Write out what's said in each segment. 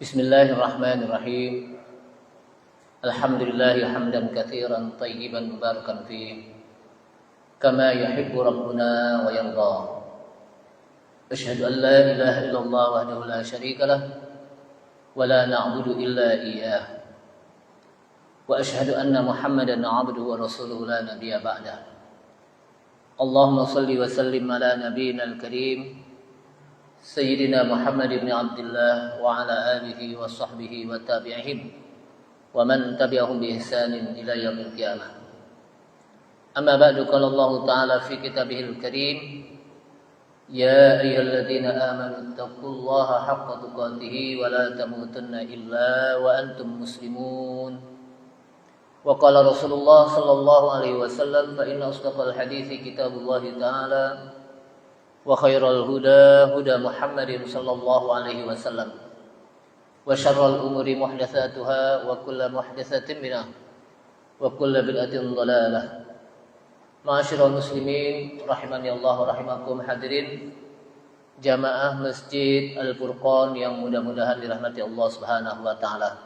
Bismillahirrahmanirrahim. Alhamdulillah hamdan katsiran tayyiban mubarakan fihi kama yuhibbu rabbuna wa yarda. Asyhadu an la ilaha illallah wahdahu la syarika lah wa la na'budu illa iyyah. Wa asyhadu anna Muhammadan 'abduhu wa rasuluhu la nabiyya ba'dah. Allahumma shalli wa sallim ala nabiyyina al-karim Sayyidina Muhammad ibn Abdullah wa ala alihi wa sahbihi wa tabi'ihim wa man tabi'ahum bi ihsanin ila yaumil qiyamah. Amma ba'du, qala Allah Ta'ala fi kitabihil karim, ya ayyuhalladzina amanu taqullaha haqqa tuqatih wa la tamutunna illa wa antum muslimun. Wa qala Rasulullah sallallahu alaihi wasallam, fa inna asdaqal hadithi kitabullah ta'ala wa khairal huda huda Muhammadin sallallahu alaihi wasallam wa syarrul umuri muhdatsatuha wa kullu muhdatsatin bid'ah wa kullu bid'atin dhalalah. Ma'asyiral muslimin rahimani Allah wa rahimakum, hadirin jamaah Masjid Al-Furqan yang mudah-mudahan dirahmati Allah Subhanahu wa taala.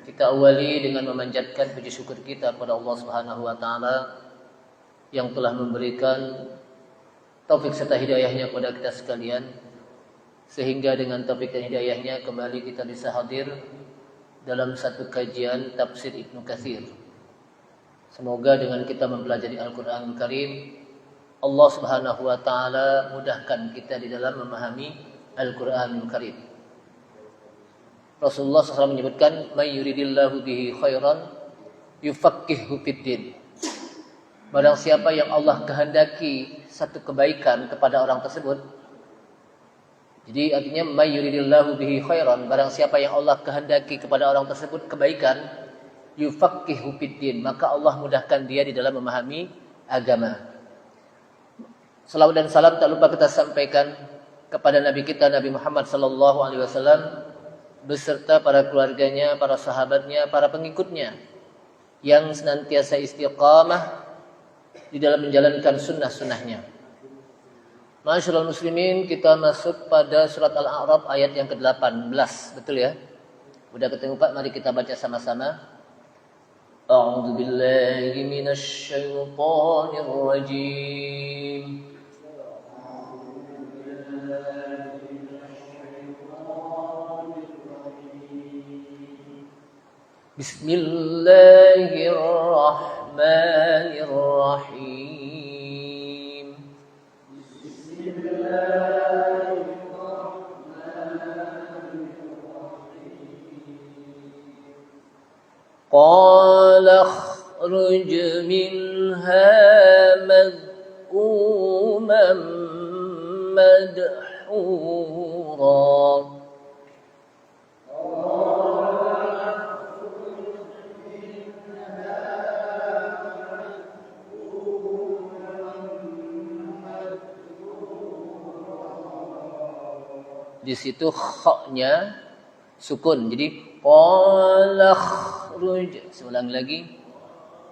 Kita awali dengan memanjatkan puji syukur kita kepada Allah Subhanahu wa taala yang telah memberikan taufik serta hidayahnya kepada kita sekalian, sehingga dengan taufik dan hidayahnya kembali kita bisa hadir dalam satu kajian tafsir Ibnu Katsir. Semoga dengan kita mempelajari Al-Quranul Karim, Allah Subhanahu wa taala mudahkan kita di dalam memahami Al-Quranul Karim. Rasulullah SAW menyebutkan, may yuridillahu bihi khairan yufaqqihhu fiddin. Barang siapa yang Allah kehendaki satu kebaikan kepada orang tersebut. Jadi artinya may yuridillahu bihi khairan, barang siapa yang Allah kehendaki kepada orang tersebut kebaikan, yufaqqihhu fiddin, maka Allah mudahkan dia di dalam memahami agama. Salawat dan salam tak lupa kita sampaikan kepada Nabi kita Nabi Muhammad sallallahu alaihi wasallam beserta para keluarganya, para sahabatnya, para pengikutnya yang senantiasa istiqamah di dalam menjalankan sunnah-sunnahnya. Ma'asyiral muslimin, kita masuk pada surat Al-A'raf ayat yang ke-18, betul ya? Udah ketemu Pak? Mari kita baca sama-sama. A'udzu billahi minasy syaithanir rajim. Bismillahirrahmanirrahim. Qala akhruj minha madh'uman madhura. Di situ kha-nya sukun. Jadi qala khruj. Seulang lagi.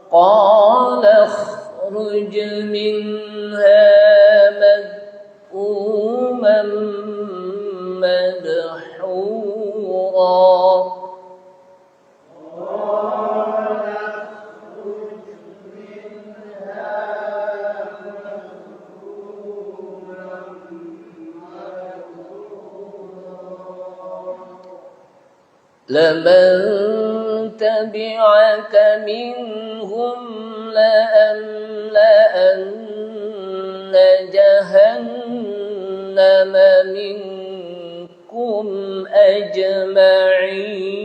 Qala khruj minha madh'uman madhura. لمن تبعك منهم لأملأن جهنم منكم أجمعين.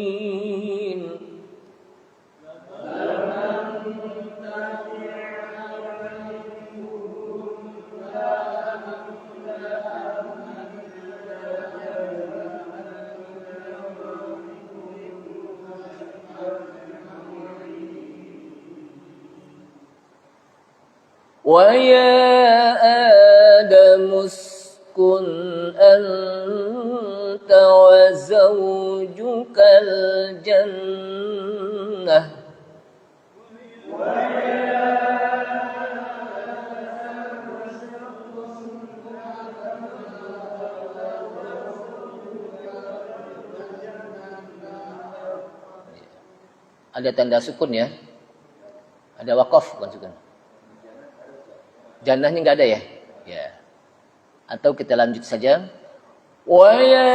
وَيَا آدَمُ اسْكُنْ أَنْتَ وَزَوْجُكَ الْجَنَّةَ Ada tanda sukun ya. Ada wakaf bukan sukun. Jannahnya enggak ada ya? Ya. Atau kita lanjut saja. Wa ya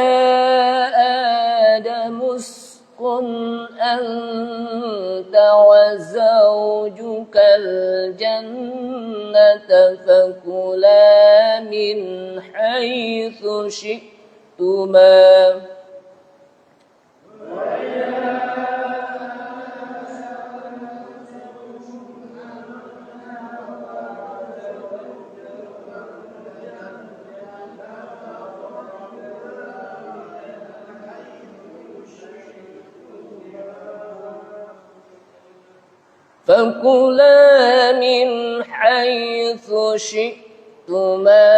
adamuskun anta wa zawjukal jannata fakula min haitsu syi'tuma. فكلا من حيث شئتما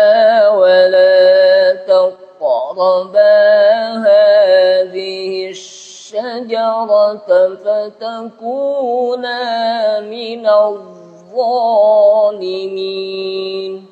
ولا تقربا هذه الشجرة فتكونا من الظالمين.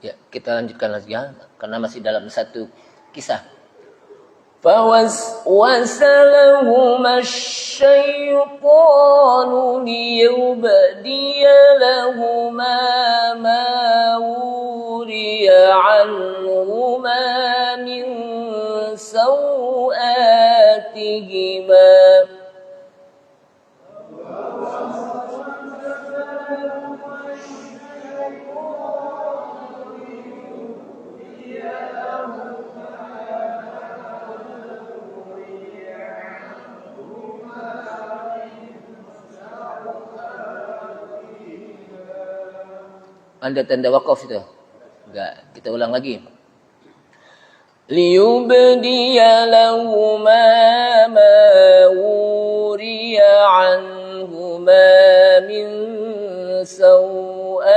Ya, kita lanjutkan lagi ya, karena masih dalam satu kisah. فَوَسْوَسَ لَهُمَا الشَّيْطَانُ لِيُبْدِيَ لَهُمَا مَا وُرِيَ عَنْهُمَا مِنْ سَوْآتِهِمَا. Ada tanda wakaf itu? Enggak, kita ulang lagi. Liyubdiya lahuma ma wuriya anhuma min sawatihima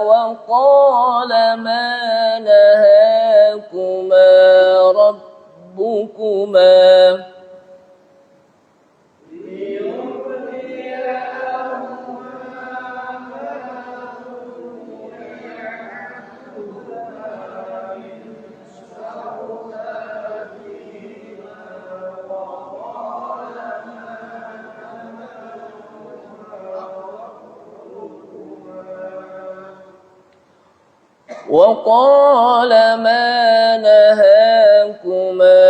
wa qala ma nahakuma rabbukuma. وقال ما نهاكما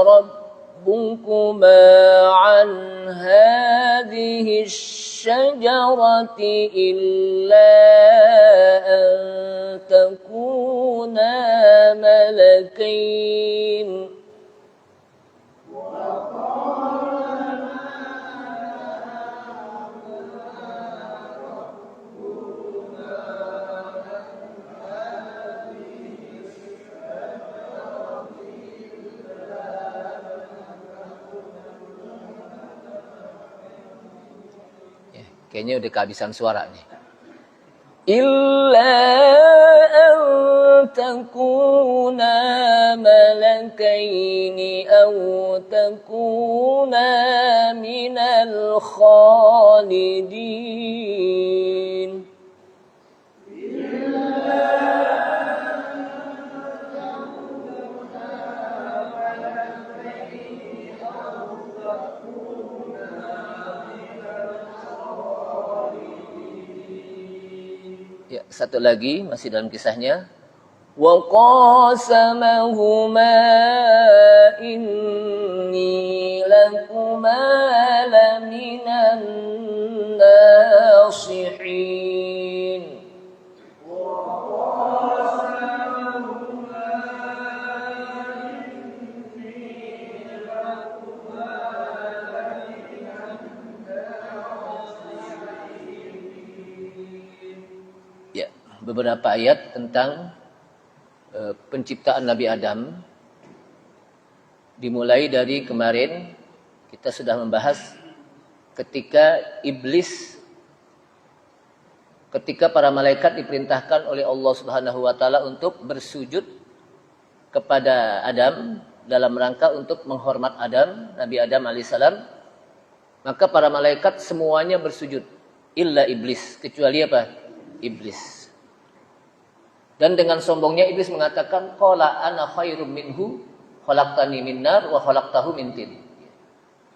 ربكما عن هذه الشجرة إلا أن تكونا ملكين. Kayaknya udah kehabisan suara nih. Illa an takuna malakaini aw takuna minal khalidin. Ya, satu lagi masih dalam kisahnya. Wa qasamahuma inni lakuma laminan nasihin. Ya, beberapa ayat tentang penciptaan Nabi Adam. Dimulai dari kemarin kita sudah membahas ketika iblis ketika para malaikat diperintahkan oleh Allah Subhanahu wa taala untuk bersujud kepada Adam dalam rangka untuk menghormat Adam, Nabi Adam alaihissalam, maka para malaikat semuanya bersujud illa iblis, kecuali apa? Iblis. Dan dengan sombongnya iblis mengatakan qala ana khairum minhu khalaqtani min nar wa khalaqtahu min tin.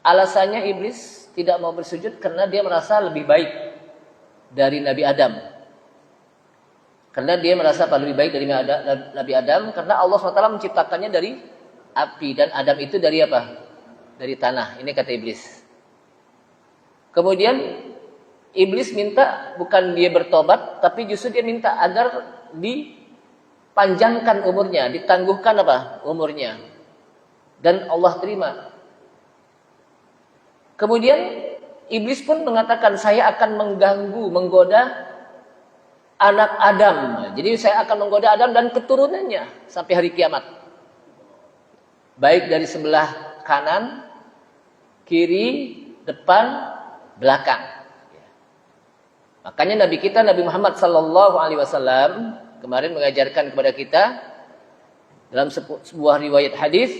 Alasannya iblis tidak mau bersujud karena dia merasa lebih baik dari Nabi Adam. Karena dia merasa lebih baik dari Nabi Adam karena Allah SWT menciptakannya dari api dan Adam itu dari apa? Dari tanah. Ini kata iblis. Kemudian iblis minta bukan dia bertobat tapi justru dia minta agar dipanjangkan umurnya, ditangguhkan apa? Umurnya. Dan Allah terima. Kemudian iblis pun mengatakan saya akan mengganggu, menggoda anak Adam. Jadi saya akan menggoda Adam dan keturunannya sampai hari kiamat. Baik dari sebelah kanan, kiri, depan, belakang. Makanya Nabi kita Nabi Muhammad sallallahu alaihi wasallam kemarin mengajarkan kepada kita dalam sebuah riwayat hadis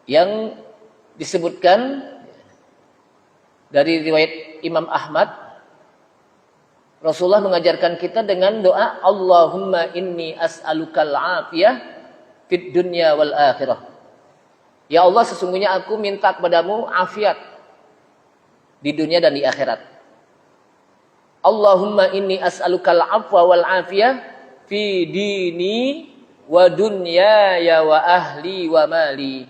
yang disebutkan dari riwayat Imam Ahmad, Rasulullah mengajarkan kita dengan doa Allahumma inni as'alukal afiyah fid dunya wal akhirah. Ya Allah, sesungguhnya aku minta kepadamu afiat di dunia dan di akhirat. Allahumma inni as'alukal afwa wal afiyah fi dini wa dunyaya wa ahli wa mali.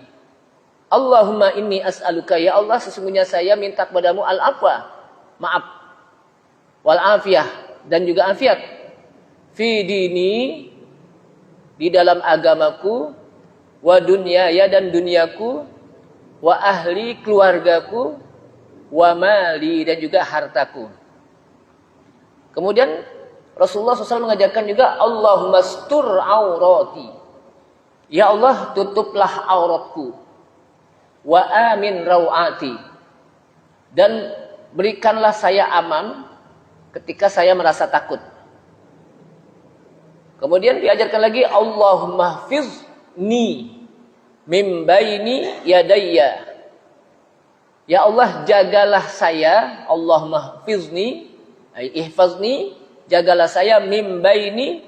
Allahumma inni as'aluka, ya Allah sesungguhnya saya minta kepadamu al-afwa, maaf, wal afiyah, dan juga afiat, fi dini, di dalam agamaku, wa dunyaya, dan duniaku, wa ahli, keluargaku, wa mali, dan juga hartaku. Kemudian Rasulullah SAW mengajarkan juga Allahumma stur aurati, ya Allah tutuplah auratku, wa amin rawati, dan berikanlah saya aman ketika saya merasa takut. Kemudian diajarkan lagi Allahumma hfizni min baini yadayya, ya Allah jagalah saya, Allahumma hfizni ihfazni, jagalah saya min baini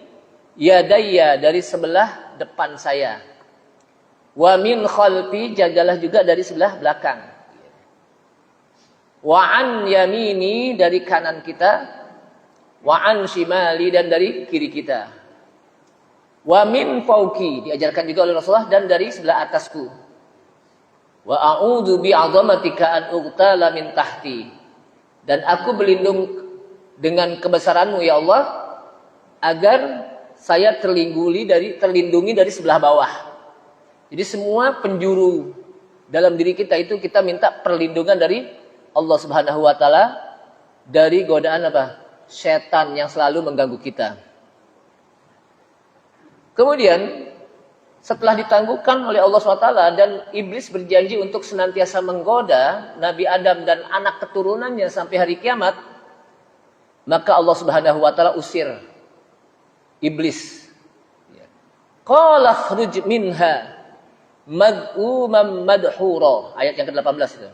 yadayya, dari sebelah depan saya, wa min khalfi, jagalah juga dari sebelah belakang, wa an yamini, dari kanan kita, wa an shimali, dan dari kiri kita, wa min fauqi, diajarkan juga oleh Rasulullah, dan dari sebelah atasku, wa a'udzu bi'azamatika an ughtala min tahti, dan aku berlindung dengan kebesaranmu ya Allah agar saya terlindungi dari sebelah bawah. Jadi semua penjuru dalam diri kita itu kita minta perlindungan dari Allah Subhanahu wa taala dari godaan apa? Setan yang selalu mengganggu kita. Kemudian setelah ditangguhkan oleh Allah SWT dan iblis berjanji untuk senantiasa menggoda Nabi Adam dan anak keturunannya sampai hari kiamat, maka Allah Subhanahu wa taala usir iblis. Qala khruj minha mad'uman madhura, ayat yang ke-18 itu.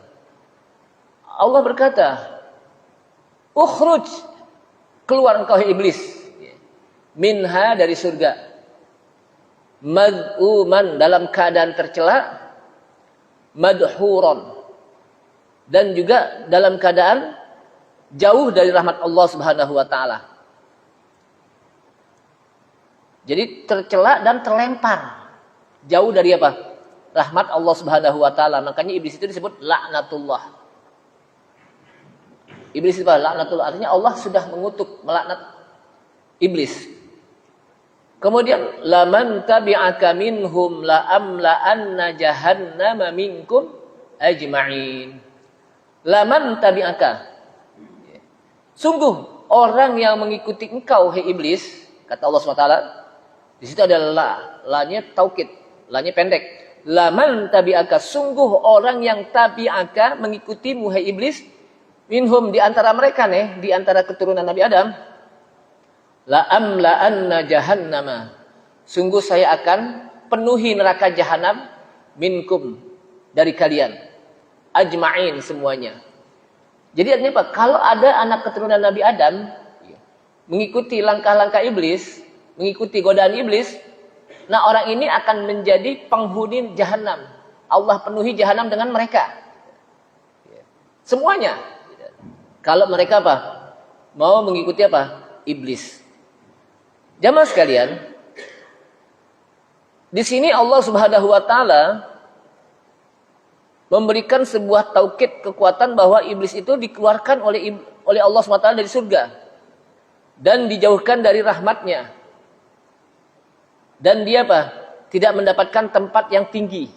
Allah berkata, ukhruj, keluar engkau iblis, minha, dari surga, mad'uman, dalam keadaan tercela, madhuron, dan juga dalam keadaan jauh dari rahmat Allah Subhanahu wa taala. Jadi tercela dan terlempar jauh dari apa? Rahmat Allah Subhanahu wa taala. Makanya iblis itu disebut laknatullah. Iblis itu apa? Laknatullah, artinya Allah sudah mengutuk, melaknat iblis. Kemudian laman tabi'aka minhum la amla anna jahannama minkum ajma'in. Laman tabi'aka, sungguh orang yang mengikuti engkau, hai iblis, kata Allah SWT. Di situ ada la, la-nya taukid, la-nya pendek. Laman tabi'aka, sungguh orang yang tabi'aka mengikutimu, hai iblis, minhum, di antara mereka nih, di antara keturunan Nabi Adam, la amla'anna jahannama, sungguh saya akan penuhi neraka jahanam minkum, dari kalian, ajma'in, semuanya. Jadi artinya apa? Kalau ada anak keturunan Nabi Adam mengikuti langkah-langkah iblis, mengikuti godaan iblis, nah orang ini akan menjadi penghuni jahanam. Allah penuhi jahanam dengan mereka. Semuanya. Kalau mereka apa? Mau mengikuti apa? Iblis. Jamaah sekalian, di sini Allah Subhanahu wa taala memberikan sebuah taukid kekuatan bahwa iblis itu dikeluarkan oleh Allah Subhanahu wa taala dari surga dan dijauhkan dari rahmatnya. Dan dia apa? Tidak mendapatkan tempat yang tinggi.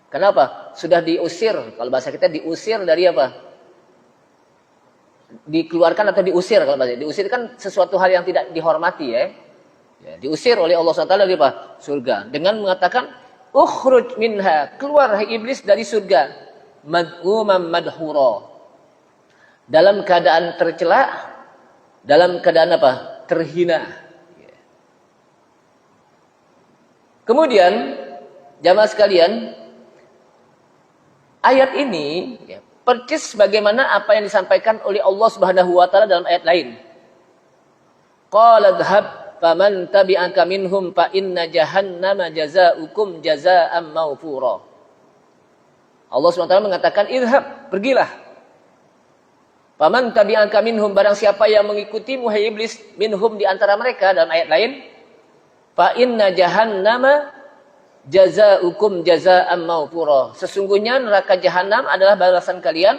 Kenapa? Sudah diusir, kalau bahasa kita diusir dari apa? Dikeluarkan atau diusir, kalau bahasa diusir kan sesuatu hal yang tidak dihormati ya. Diusir oleh Allah SWT dari apa? Surga. Dengan mengatakan ukhruj minha, keluar hai iblis dari surga, mad'uman madhura, dalam keadaan tercela, dalam keadaan apa? Terhina. Kemudian jamaah sekalian, ayat ini persis bagaimana apa yang disampaikan oleh Allah Subhanahu wa taala dalam ayat lain. Qala dhhab faman tabi'aka minhum fa inna jahannama jazaa'ukum jazaa'an mawfura. Allah Subhanahu wa taala mengatakan idhhab, pergilah. Faman tabi'aka minhum, barang siapa yang mengikutimu hai iblis, minhum, di antara mereka, dalam ayat lain, fa inna jahannama jazaa'ukum jazaa'an mawfura. Sesungguhnya neraka jahanam adalah balasan kalian,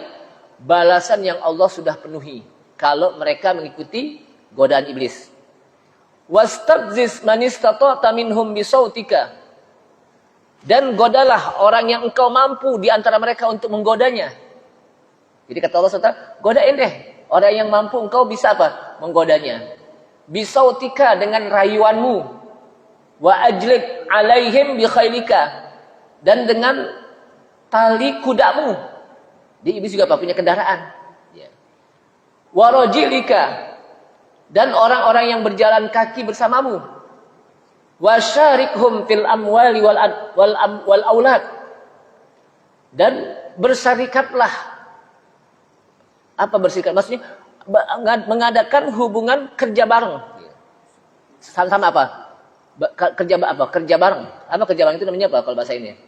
balasan yang Allah sudah penuhi kalau mereka mengikuti godaan iblis. Wastabziz man istata'ta minhum bisautika, dan godalah orang yang engkau mampu di antara mereka untuk menggodanya. Jadi kata Allah SWT, godain deh orang yang mampu engkau bisa apa? Menggodanya. Bisautika, dengan rayuanmu. Wa ajlik alaihim bi khailika, dan dengan tali kudamu. Dia iblis juga apa? Punya kendaraan. Wa rajilika, dan orang-orang yang berjalan kaki bersamamu. Wa syarikhum fil amwali wal aulad, dan bersarikatlah. Apa bersarikat? Maksudnya mengadakan hubungan kerja bareng. Sama apa? Kerja apa? Kerja bareng. Apa kerja bareng itu namanya apa kalau bahasa ini?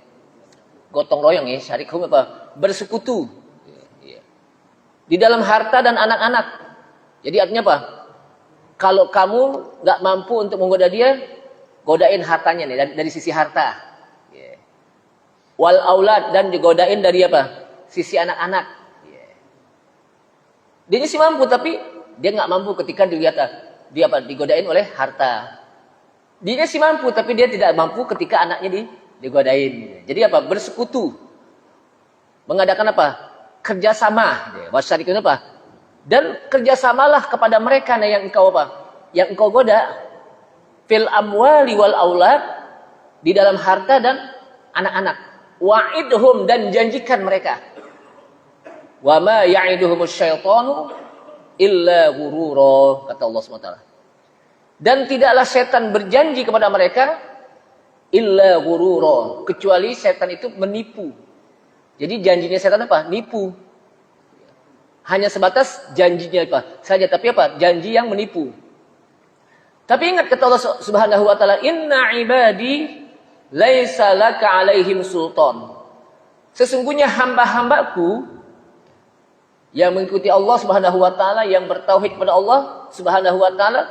Gotong royong ya, syarikhum apa? Bersekutu. Di dalam harta dan anak-anak. Jadi artinya apa? Kalau kamu nggak mampu untuk menggoda dia, godain hartanya nih dari sisi harta. Wal aulad, dan digodain dari apa? Sisi anak-anak. Dia sih mampu, tapi dia nggak mampu ketika dilihat dia apa? Digodain oleh harta. Dia sih mampu, tapi dia tidak mampu ketika anaknya digodain. Jadi apa? Bersekutu. Mengadakan apa? Kerjasama. Wasyarikun apa? Dan kerjasamalah kepada mereka yang engkau apa? Yang engkau goda. Fil amwali wal aulad, di dalam harta dan anak-anak. Wa'idhum, dan janjikan mereka. Wa ma ya'iduhumus syaitanu illa ghurura, kata Allah SWT. Dan tidaklah setan berjanji kepada mereka illa ghurura, kecuali setan itu menipu. Jadi janjinya setan apa? Nipu. Hanya sebatas janjinya apa? Saja, tapi apa? Janji yang menipu. Tapi ingat kata Allah Subhanahu wa taala, inna ibadi laisa laka alaihim sultan. Sesungguhnya hamba-hambaku yang mengikuti Allah Subhanahu wa taala, yang bertauhid kepada Allah Subhanahu wa taala,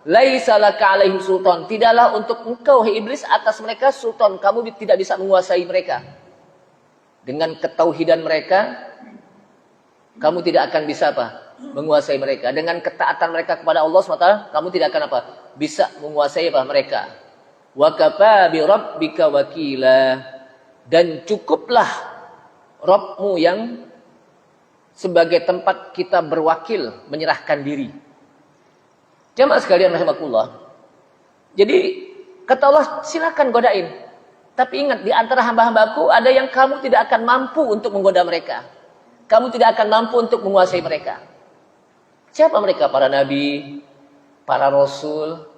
laisa laka alaihim sultan, tidaklah untuk engkau hai iblis atas mereka sultan, kamu tidak bisa menguasai mereka. Dengan ketauhidan mereka, kamu tidak akan bisa apa? Menguasai mereka. Dengan ketaatan mereka kepada Allah SWT, kamu tidak akan apa? Bisa menguasai apa? Mereka. Wa kafa bi rabbika wakila, dan cukuplah Rabbmu yang sebagai tempat kita berwakil, menyerahkan diri. Jamaah sekalian rahimakumullah. Jadi kata Allah, silakan godain. Tapi ingat, di antara hamba-hambaku ada yang kamu tidak akan mampu untuk menggoda mereka. Kamu tidak akan mampu untuk menguasai mereka. Siapa mereka? Para nabi, para rasul,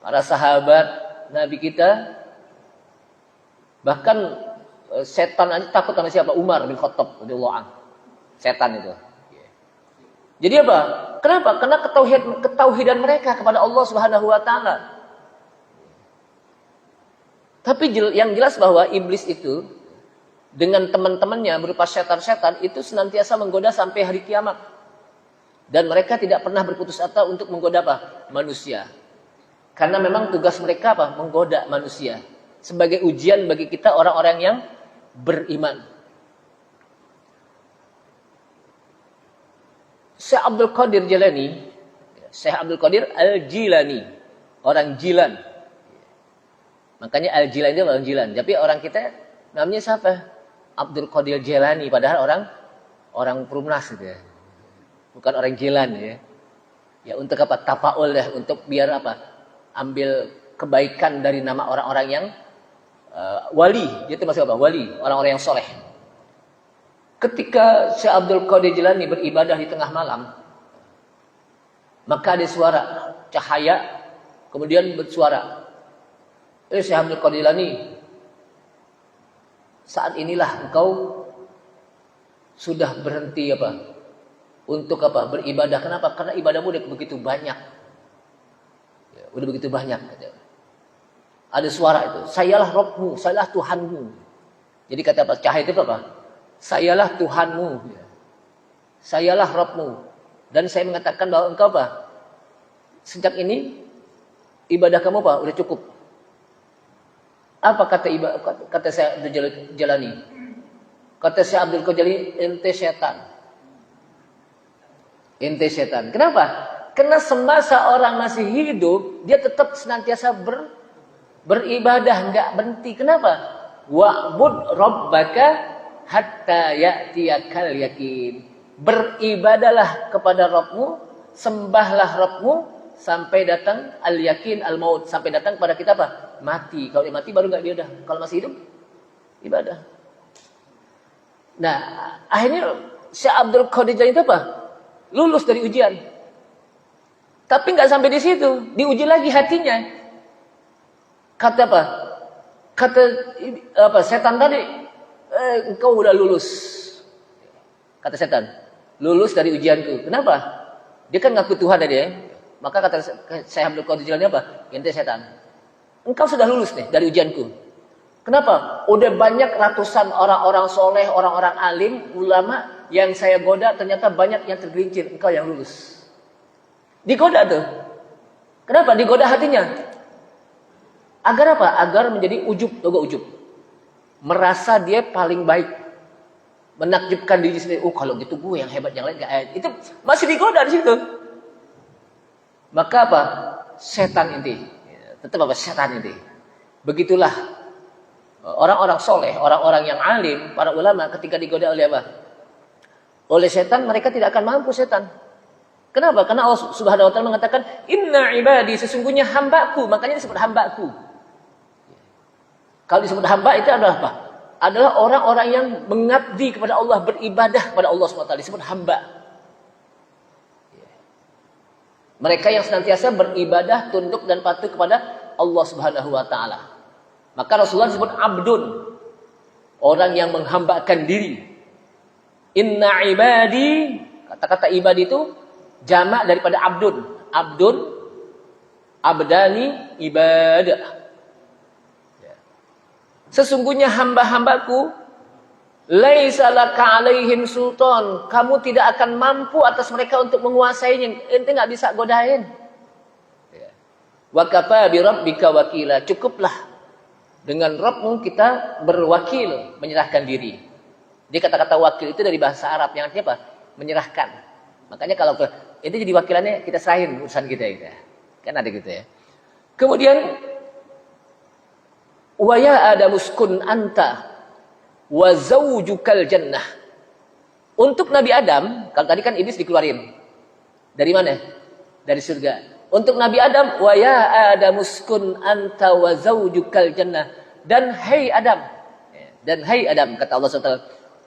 para sahabat nabi kita. Bahkan setan aja takut sama siapa? Umar bin Khattab radhiyallahu anhu. Setan itu. Jadi apa? Kenapa? Karena ketauhidan mereka kepada Allah Subhanahu wa taala. Tapi yang jelas bahwa iblis itu dengan teman-temannya berupa setan-setan itu senantiasa menggoda sampai hari kiamat. Dan mereka tidak pernah berputus asa untuk menggoda apa? Manusia. Karena memang tugas mereka apa? Menggoda manusia. Sebagai ujian bagi kita orang-orang yang beriman. Syekh Abdul Qadir Jilani, Syekh Abdul Qadir Al-Jilani, orang Jilan. Makanya Al-Jilan itu orang Jilan. Tapi orang kita namanya siapa? Abdul Qadir Jilani, padahal orang Perumnas gitu ya. Bukan orang Jilan ya. Ya untuk apa? Tafaul ya, untuk biar apa? Ambil kebaikan dari nama orang-orang yang wali. Dia itu masih apa? Wali, orang-orang yang soleh. Ketika Syekh Abdul Qadir Jilani beribadah di tengah malam, maka ada suara cahaya, kemudian bersuara, Syekh Abdul Qadir Jilani, saat inilah engkau sudah berhenti apa? Untuk apa? Beribadah. Kenapa? Karena ibadahmu udah begitu banyak. Ya, udah begitu banyak. Ada suara itu, sayalah Rabbmu, sayalah Tuhanmu. Jadi kata apa? Cahaya itu apa? Sayalah Tuhanmu, sayalah Rabbmu. Dan saya mengatakan bahwa engkau apa? Sejak ini ibadah kamu apa? Udah cukup. Apa kata saya Abdul Jalani? Kata saya Abdul Jalani, ente setan. Ente setan. Kenapa? Karena semasa orang masih hidup, dia tetap senantiasa beribadah, nggak berhenti. Kenapa? Wa'bud rabbaka hatta ya'tiyakal yakin. Beribadalah kepada Rabbmu, sembahlah Rabbmu sampai datang al-yakin al-maut, sampai datang kepada kita apa? Mati. Kalau dia mati baru enggak ibadah. Kalau masih hidup ibadah. Nah, akhirnya Syekh Abdul Qadir Jilani itu apa? Lulus dari ujian. Tapi enggak sampai di situ, diuji lagi hatinya. Kata apa? Kata apa? Setan tadi, engkau udah lulus. Kata setan, lulus dari ujianku. Kenapa? Dia kan ngaku Tuhan tadi ya. Maka kata Syekh Abdul Qadir Jilani apa? Ente setan. Engkau sudah lulus nih dari ujianku. Kenapa? Udah banyak ratusan orang-orang soleh, orang-orang alim, ulama yang saya goda, ternyata banyak yang tergelincir. Engkau yang lulus. Digoda tuh. Kenapa? Digoda hatinya. Agar apa? Agar menjadi ujub, logo ujub. Merasa dia paling baik, menakjubkan diri sendiri. Oh kalau gitu gue yang hebat, yang lain gak. Itu masih digoda di situ. Maka apa? Setan inti. Tetap apa? Setan inti. Begitulah orang-orang soleh, orang-orang yang alim, para ulama ketika digoda oleh apa? Oleh setan, mereka tidak akan mampu setan. Kenapa? Karena Allah Subhanahu wa taala mengatakan, "Inna ibadi", sesungguhnya hambaku, makanya disebut hambaku. Kalau disebut hamba itu adalah apa? Adalah orang-orang yang mengabdi kepada Allah, beribadah kepada Allah SWT. Disebut hamba. Mereka yang senantiasa beribadah, tunduk dan patuh kepada Allah Subhanahu wa taala. Maka Rasulullah disebut abdun. Orang yang menghambakan diri. Inna ibadi, kata-kata ibadi itu jamak daripada abdun. Abdun, abdani, ibadah. Sesungguhnya hamba-hambaku, laisa laka alaihim sultan, kamu tidak akan mampu atas mereka untuk menguasainya. Ente nggak bisa godain. Wa kafa bi rabbika wakila, cukuplah dengan Rabbmu kita berwakil, menyerahkan diri. Dia kata-kata wakil itu dari bahasa Arab yang artinya apa? Menyerahkan. Makanya kalau itu jadi wakilannya, kita serahin urusan kita gitu ya. Kan ada gitu ya. Kemudian wa ya adamuskun anta wa zaujukal jannah. Untuk Nabi Adam, kalau tadi kan iblis dikeluarin. Dari mana? Dari surga. Untuk Nabi Adam, wa ya adamuskun anta wa zaujukal jannah. Dan hai Adam, kata Allah SWT,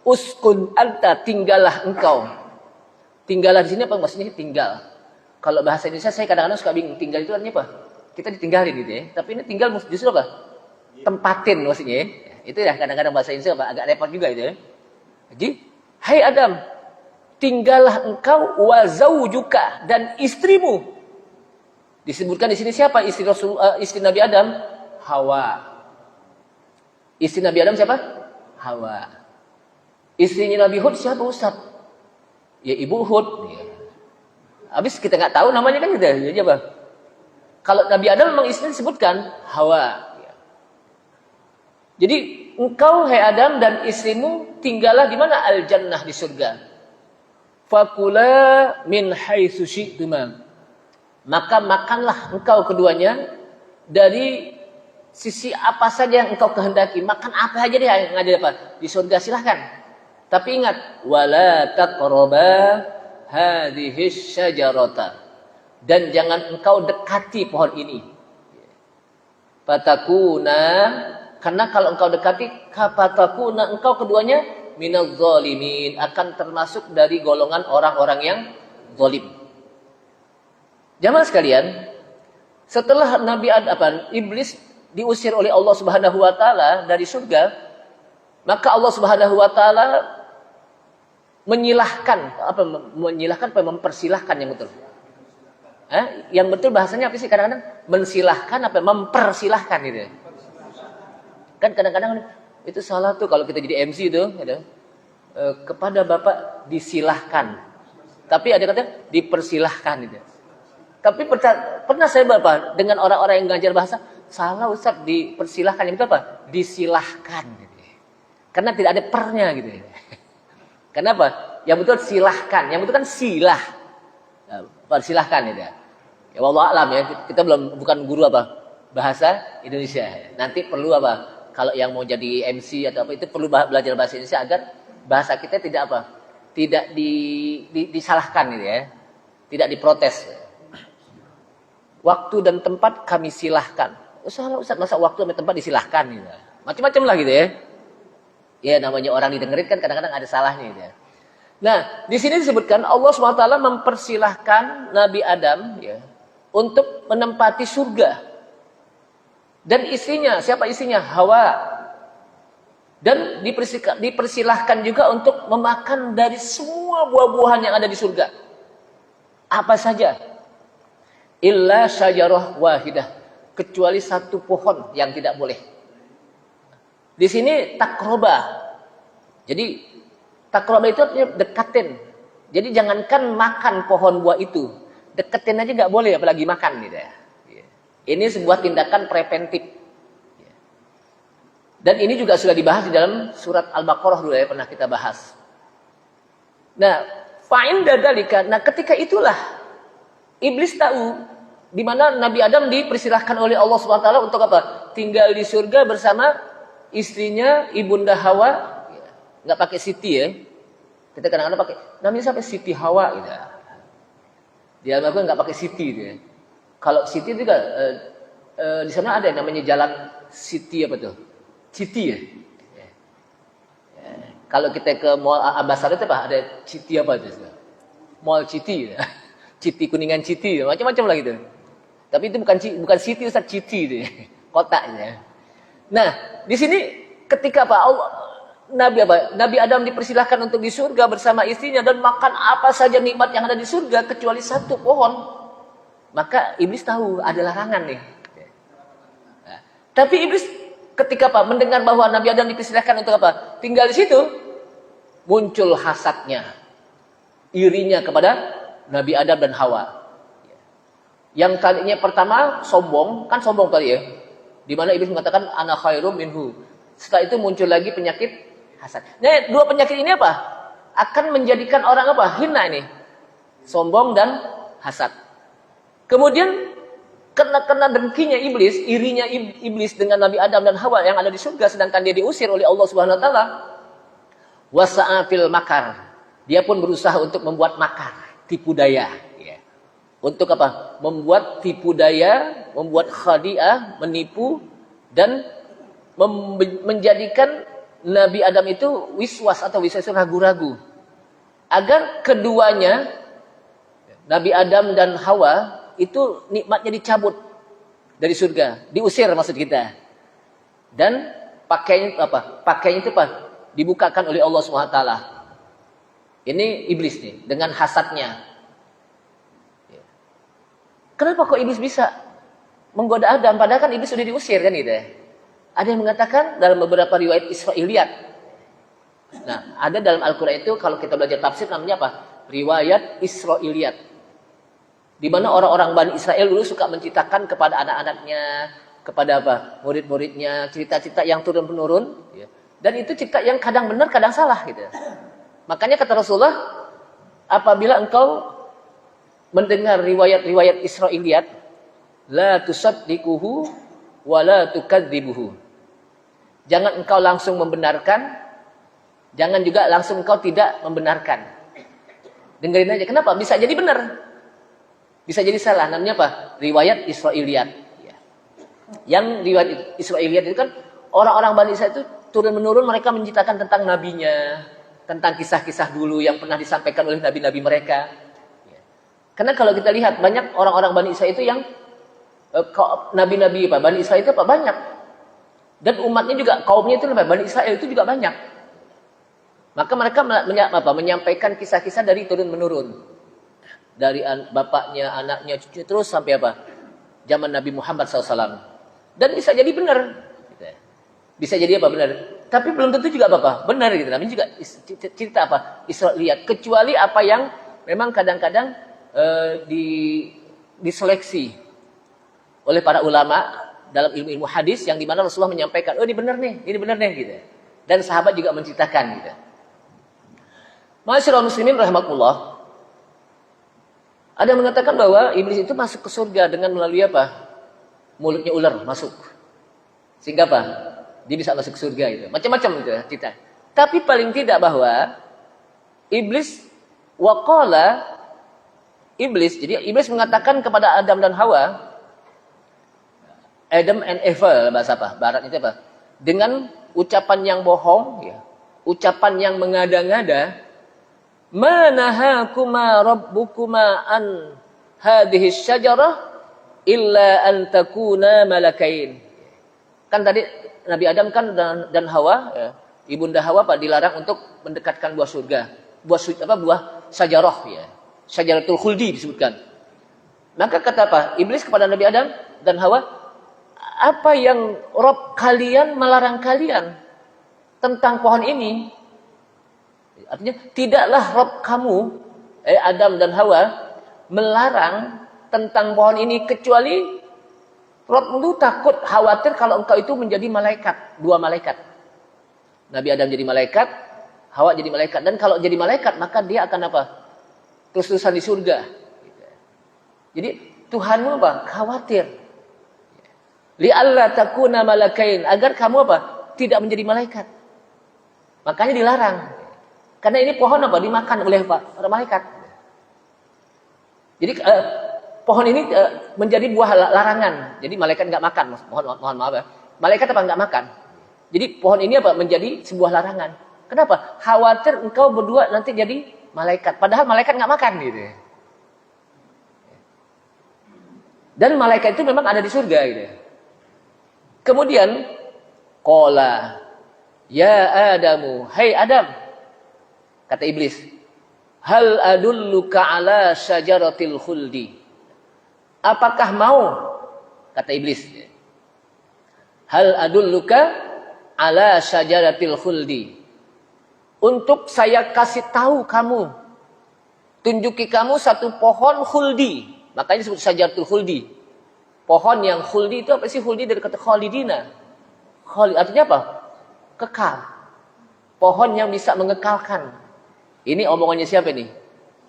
Uskun anta, tinggallah engkau. Tinggallah di sini apa maksudnya tinggal? Kalau bahasa Indonesia saya kadang-kadang suka bingung, tinggal itu artinya apa? Kita ditinggalin gitu ya. Tapi ini tinggal justru apa? Tempatin maksudnya ya. Itu ya kadang-kadang bahasa Indonesia apa? Agak repot juga itu ya. Jadi, hai Adam, tinggallah engkau wa zaujuka, dan istrimu. Disebutkan di sini siapa istri Nabi Adam? Hawa. Istri Nabi Adam siapa? Hawa. Istrinya Nabi Hud siapa Ustaz? Ya Ibu Hud. Ya. Habis kita nggak tahu namanya kan gitu. Jadi apa? Kalau Nabi Adam memang istrinya disebutkan Hawa. Ya. Jadi engkau hai Adam dan istrimu tinggallah di mana? Al-Jannah, di surga. Fakula min haitsu syi'tuma. Maka makanlah engkau keduanya dari sisi apa saja yang engkau kehendaki. Makan apa aja deh yang ada di surga, silahkan. Tapi ingat, wala taqraba hadhihi syajarata, dan jangan engkau dekati pohon ini. Fatakuna, karena kalau engkau dekati, fatakuna, engkau keduanya minaz zalimin, akan termasuk dari golongan orang-orang yang zalim. Jamaah sekalian, setelah Iblis diusir oleh Allah Subhanahu wa taala dari surga, maka Allah Subhanahu wa taala mempersilahkan yang betul. Yang betul bahasanya apa sih? Kadang-kadang mensilahkan mempersilahkan gitu. Kan kadang-kadang itu salah tuh kalau kita jadi MC itu, kepada Bapak disilahkan. Tapi ada kata dipersilahkan gitu. Tapi pernah saya dengan orang-orang yang ngajar bahasa, salah Ustaz, dipersilahkan, yang itu apa? Disilahkan gitu. Karena tidak ada pernya gitu. Kenapa? Yang betul silahkan, yang betul kan silah. Persilahkan gitu. Ya wallahu alam ya, kita bukan guru bahasa Indonesia. Nanti perlu kalau yang mau jadi MC atau itu perlu belajar bahasa Indonesia agar bahasa kita tidak disalahkan gitu ya. Tidak diprotes. Waktu dan tempat kami silahkan. Salah Ustaz, masa waktu dan tempat disilahkan gitu. Macam-macam lah gitu ya. Ya namanya orang didengerin kan kadang-kadang ada salahnya gitu ya. Nah, di sini disebutkan Allah SWT mempersilahkan Nabi Adam ya, untuk menempati surga. Dan istrinya, siapa istrinya? Hawa. Dan dipersilahkan juga untuk memakan dari semua buah-buahan yang ada di surga. Apa saja? Illa syajarah wahidah. Kecuali satu pohon yang tidak boleh. Di sini takroba. Jadi takroba itu artinya dekatin. Jadi jangankan makan pohon buah itu, deketin aja nggak boleh, apalagi makan gitu ya. Ini sebuah tindakan preventif. Dan ini juga sudah dibahas di dalam surat Al-Baqarah dulu ya, pernah kita bahas. Nah, fa'in dadalika. Nah, ketika itulah iblis tahu di mana Nabi Adam dipersilahkan oleh Allah SWT untuk apa? Tinggal di surga bersama istrinya Ibunda Hawa, nggak pakai Siti ya. Kita kadang-kadang pakai namanya sampai Siti Hawa gitu. Dia nggak pakai Siti gitu ya. Kalau Siti juga di sana ada yang namanya jalan Siti apa tuh? Citi ya. Kalau kita ke Mall Ambassador itu ada Citi apa itu? Mall Citi, Citi Kuningan Citi, macam-macam lah gitu. Tapi itu bukan Citi, Ustaz, Citi itu, kotaknya. Nah, di sini ketika Nabi Adam dipersilahkan untuk di surga bersama istrinya dan makan apa saja nikmat yang ada di surga kecuali satu pohon, maka iblis tahu ada larangan nih. Nah, tapi iblis ketika mendengar bahwa Nabi Adam dipersilahkan untuk tinggal di situ, muncul hasadnya, irinya kepada Nabi Adam dan Hawa. Yang tadinya pertama sombong tadi ya. Di mana iblis mengatakan ana khairum minhu. Setelah itu muncul lagi penyakit hasad. Nah, dua penyakit ini akan menjadikan orang hina ini. Sombong dan hasad. Kemudian kena dengkinya iblis, irinya iblis dengan Nabi Adam dan Hawa yang ada di surga sedangkan dia diusir oleh Allah Subhanahu wa taala. Wasa'a fil makar. Dia pun berusaha untuk membuat makar, tipu daya. Untuk membuat tipu daya, membuat khadi'ah, menipu, dan menjadikan Nabi Adam itu wiswas atau wiswas itu ragu-ragu. Agar keduanya, Nabi Adam dan Hawa, itu nikmatnya dicabut dari surga. Diusir maksud kita. Dan pakainya apa? Pakainya itu apa? Dibukakan oleh Allah SWT. Ini iblis nih, dengan hasadnya. Kenapa kok iblis bisa menggoda Adam? Padahal kan iblis sudah diusir kan gitu ya. Ada yang mengatakan dalam beberapa riwayat Israiliyat. Nah, ada dalam Al-Quran itu kalau kita belajar tafsir namanya apa? Riwayat Israiliyat. Di mana orang-orang Bani Israel dulu suka menceritakan kepada anak-anaknya, kepada apa? Murid-muridnya, cerita-cerita yang turun-menurun. Dan itu cerita yang kadang benar, kadang salah gitu. Makanya kata Rasulullah, apabila engkau mendengar riwayat-riwayat Israiliyat, la tusaddiquhu wa la tukadzibuhu. Jangan engkau langsung membenarkan, jangan juga langsung engkau tidak membenarkan. Dengerin aja. Kenapa? Bisa jadi benar, bisa jadi salah. Namanya apa? Riwayat Israiliyat. Yang riwayat Israiliyat itu kan orang-orang Bani Israil itu turun-menurun mereka menceritakan tentang nabinya, tentang kisah-kisah dulu yang pernah disampaikan oleh nabi-nabi mereka. Karena kalau kita lihat banyak orang-orang Bani Israil itu yang nabi-nabi Bani Israil itu banyak. Dan umatnya juga, kaumnya itu Bani Israil itu juga banyak. Maka mereka menyampaikan kisah-kisah dari turun-menurun. Dari bapaknya, anaknya, cucu, terus sampai apa? Zaman Nabi Muhammad SAW. Dan bisa jadi benar. Bisa jadi apa? Benar. Tapi belum tentu juga apa-apa. Benar gitu. Namanya juga cerita apa? Israiliyat. Kecuali apa yang memang kadang-kadang diseleksi oleh para ulama dalam ilmu hadis yang dimana Rasulullah menyampaikan, oh ini benar nih gitu. Dan sahabat juga menceritakan gitu. Ma'asyiral muslimin rahimakumullah. Ada yang mengatakan bahwa iblis itu masuk ke surga dengan melalui apa? Mulutnya ular masuk. Sehingga apa? Dia bisa masuk ke surga itu. Macam-macam gitu ya cerita. Tapi paling tidak bahwa iblis waqala iblis, jadi iblis mengatakan kepada Adam dan Hawa, Adam and Eva bahasa apa? Barat itu apa? Dengan ucapan yang bohong, ya, ucapan yang mengada-ngada, manahakuma rabbukuma an hadhihi syajarah illa an takuna malakain. Kan tadi Nabi Adam kan dan Hawa, ya, ibunda Hawa Pak dilarang untuk mendekatkan buah surga, buah syajarah ya. Syajaratul khuldi disebutkan. Maka kata apa? Iblis kepada Nabi Adam dan Hawa, apa yang Rob kalian melarang kalian tentang pohon ini? Artinya tidaklah Rob kamu, Adam dan Hawa, melarang tentang pohon ini kecuali Rob itu takut, khawatir kalau engkau itu menjadi malaikat, dua malaikat. Nabi Adam jadi malaikat, Hawa jadi malaikat. Dan kalau jadi malaikat maka dia akan apa? Terus-terusan di surga. Jadi Tuhanmu apa? Khawatir. Li'alla takuna malakain, agar kamu apa? Tidak menjadi malaikat. Makanya dilarang. Karena ini pohon apa? Dimakan oleh para malaikat. Jadi pohon ini menjadi buah larangan. Jadi malaikat nggak makan. Mohon maaf ya. Malaikat apa nggak makan. Jadi pohon ini apa? Menjadi sebuah larangan. Kenapa? Khawatir engkau berdua nanti jadi malaikat. Padahal malaikat nggak makan gitu. Dan malaikat itu memang ada di surga gitu. Kemudian qala ya Adamu, hai Adam, kata iblis, hal adulluka ala syajaratil khuldi. Apakah mau, kata iblis, hal adulluka ala syajaratil khuldi, untuk saya kasih tahu kamu, tunjuki kamu satu pohon khuldi. Makanya disebut syajaratul khuldi. Pohon yang khuldi itu apa sih? Khuldi dari kata khalidina. Khalid artinya apa? Kekal. Pohon yang bisa mengekalkan. Ini omongannya siapa nih?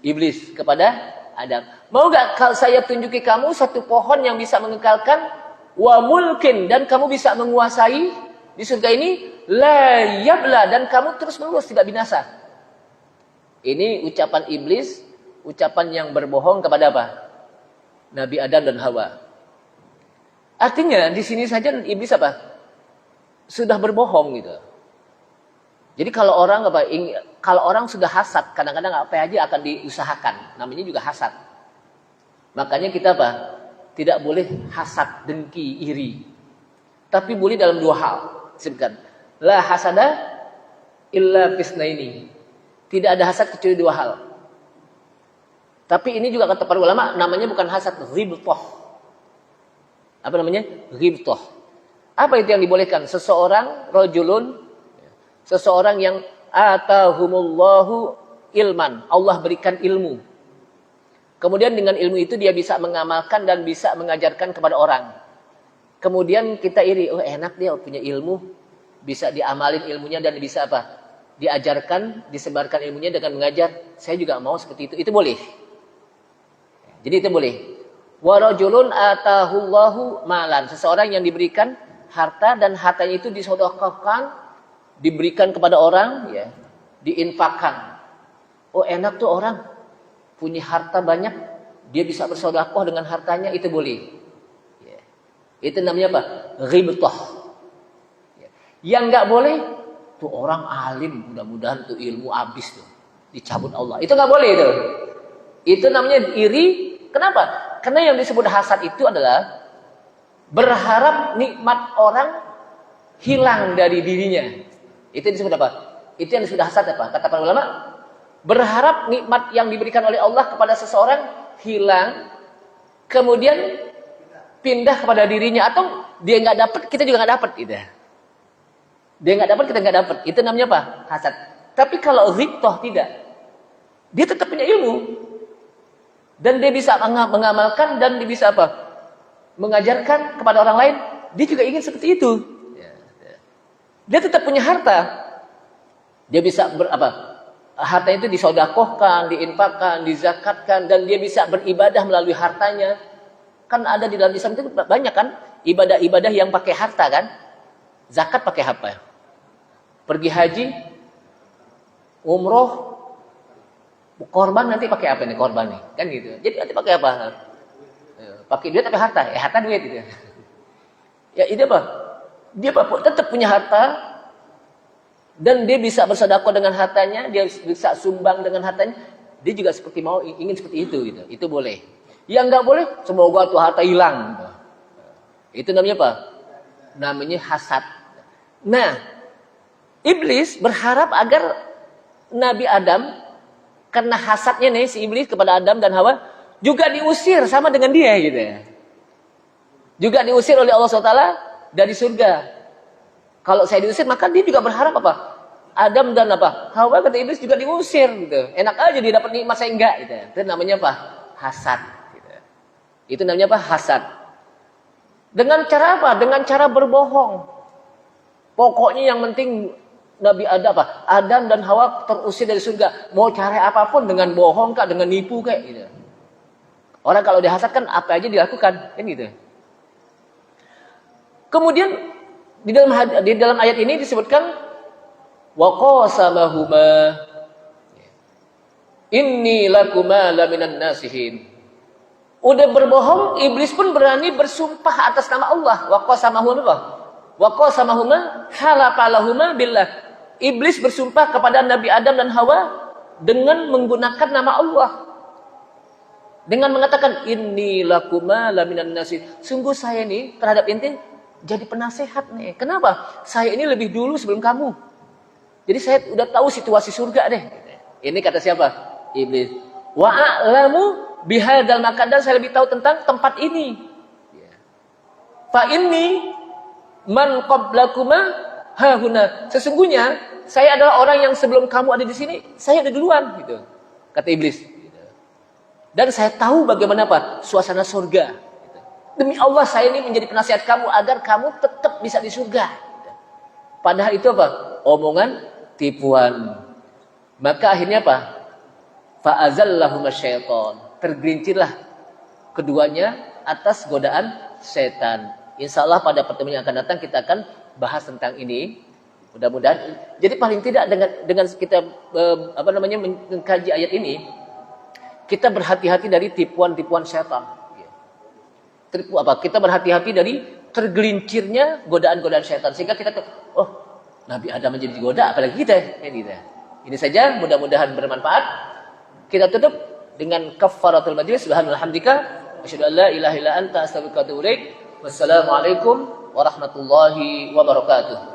Iblis kepada Adam. Mau gak kalau saya tunjuki kamu satu pohon yang bisa mengekalkan, wa mulkin, dan kamu bisa menguasai di surga ini, la yabla, dan kamu terus menerus tidak binasa. Ini ucapan iblis, ucapan yang berbohong kepada apa? Nabi Adam dan Hawa. Artinya di sini saja iblis apa? Sudah berbohong gitu. Jadi kalau orang kalau orang sudah hasad, kadang-kadang apa aja akan diusahakan. Namanya juga hasad. Makanya kita apa? Tidak boleh hasad, dengki, iri. Tapi boleh dalam dua hal. Sebutkan. La hasada illa fisnaini. Tidak ada hasad kecuali dua hal. Tapi ini juga kata para ulama, namanya bukan hasad, ghibthah. Apa namanya? Ghibthah. Apa itu yang dibolehkan? Seseorang yang atahumullahu ilman. Allah berikan ilmu. Kemudian dengan ilmu itu dia bisa mengamalkan dan bisa mengajarkan kepada orang. Kemudian kita iri, oh enak dia punya ilmu. Bisa diamalin ilmunya dan bisa apa? Diajarkan, disebarkan ilmunya dengan mengajar. Saya juga mau seperti itu. Itu boleh. Jadi itu boleh. Wa rajulun atahullahu malan. Seseorang yang diberikan harta dan hartanya itu disedekahkan, diberikan kepada orang, ya, diinfakkan. Oh enak tuh orang punya harta banyak, dia bisa bersedekah dengan hartanya, itu boleh. Ya. Itu namanya apa? Ghibthah. Ya. Yang nggak boleh, tuh orang alim, mudah-mudahan tuh ilmu habis tuh, dicabut Allah. Itu nggak boleh itu. Itu namanya iri. Kenapa? Karena yang disebut hasad itu adalah berharap nikmat orang hilang dari dirinya. Itu disebut apa? Itu yang disebut hasad apa? Kata para ulama, berharap nikmat yang diberikan oleh Allah kepada seseorang hilang, kemudian pindah kepada dirinya, atau dia nggak dapat, kita juga nggak dapat, gitu. Dia nggak dapat, kita nggak dapat. Itu namanya apa? Hasad. Tapi kalau ghibthah tidak, dia tetap punya ilmu dan dia bisa mengamalkan dan dia bisa apa? Mengajarkan kepada orang lain. Dia juga ingin seperti itu. Dia tetap punya harta. Dia bisa harta itu disedekahkan, diinfakkan, dizakatkan, dan dia bisa beribadah melalui hartanya. Kan ada di dalam Islam itu banyak kan ibadah-ibadah yang pakai harta kan? Zakat pakai apa? Pergi haji, umroh, korban nanti pakai apa nih korban nih? Kan gitu. Jadi nanti pakai apa? Pakai duit tapi harta? Ya harta duit gitu. Ya itu apa? Dia tetap punya harta dan dia bisa bersedekah dengan hartanya, dia bisa sumbang dengan hartanya. Dia juga seperti ingin seperti itu gitu. Itu boleh. Yang nggak boleh, semoga tuh harta hilang gitu. Itu namanya apa? Namanya hasad. Nah, iblis berharap agar Nabi Adam, karena hasadnya nih si iblis kepada Adam dan Hawa, juga diusir sama dengan dia gitu ya. Juga diusir oleh Allah SWT dari surga. Kalau saya diusir, maka dia juga berharap apa? Adam dan apa? Hawa kata iblis juga diusir gitu. Enak aja dia dapat nikmat, saya enggak gitu. Itu namanya apa? Hasad gitu. Itu namanya apa? Hasad. Dengan cara apa? Dengan cara berbohong. Pokoknya yang penting Nabi Adam dan Hawa terusir dari surga. Mau cara apapun, dengan bohong kah, dengan nipu kayak gitu. Orang kalau dihasad kan apa aja dilakukan, kan gitu. Kemudian di dalam ayat ini disebutkan wa qasamahuma inni lakuma laminan nasihin. Udah berbohong, iblis pun berani bersumpah atas nama Allah. Wa qasamahuma apa? Wa qasamahuma halafalahuma billah. Iblis bersumpah kepada Nabi Adam dan Hawa dengan menggunakan nama Allah. Dengan mengatakan inni lakuma laminan nasihin. Sungguh saya ini terhadap inti jadi penasehat nih. Kenapa? Saya ini lebih dulu sebelum kamu. Jadi saya udah tahu situasi surga deh. Ini kata siapa? Iblis. Wa a'lamu bihadzal makan, dan saya lebih tahu tentang tempat ini. Fa inni man qablakuma hahuna. Sesungguhnya saya adalah orang yang sebelum kamu ada di sini, saya ada duluan gitu. Kata iblis. Dan saya tahu bagaimana apa? Suasana surga. Demi Allah saya ini menjadi penasihat kamu agar kamu tetap bisa di surga. Padahal itu apa? Omongan tipuan. Maka akhirnya apa? Fa'azallahuma syaitan. Tergelincirlah keduanya atas godaan setan. Insya Allah pada pertemuan yang akan datang kita akan bahas tentang ini. Mudah-mudahan. Jadi paling tidak dengan kita mengkaji ayat ini, kita berhati-hati dari tipuan-tipuan setan. Kita berhati-hati dari tergelincirnya godaan-godaan setan, sehingga kita Nabi Adam menjadi digoda, apalagi kita. Ini saja, mudah-mudahan bermanfaat. Kita tutup dengan kafaratul majlis. Subhanallah hamdika, asyhadu an la ilaha illa anta, astaghfiruka wa atubu ilaik. Wassalamualaikum warahmatullahi wabarakatuh.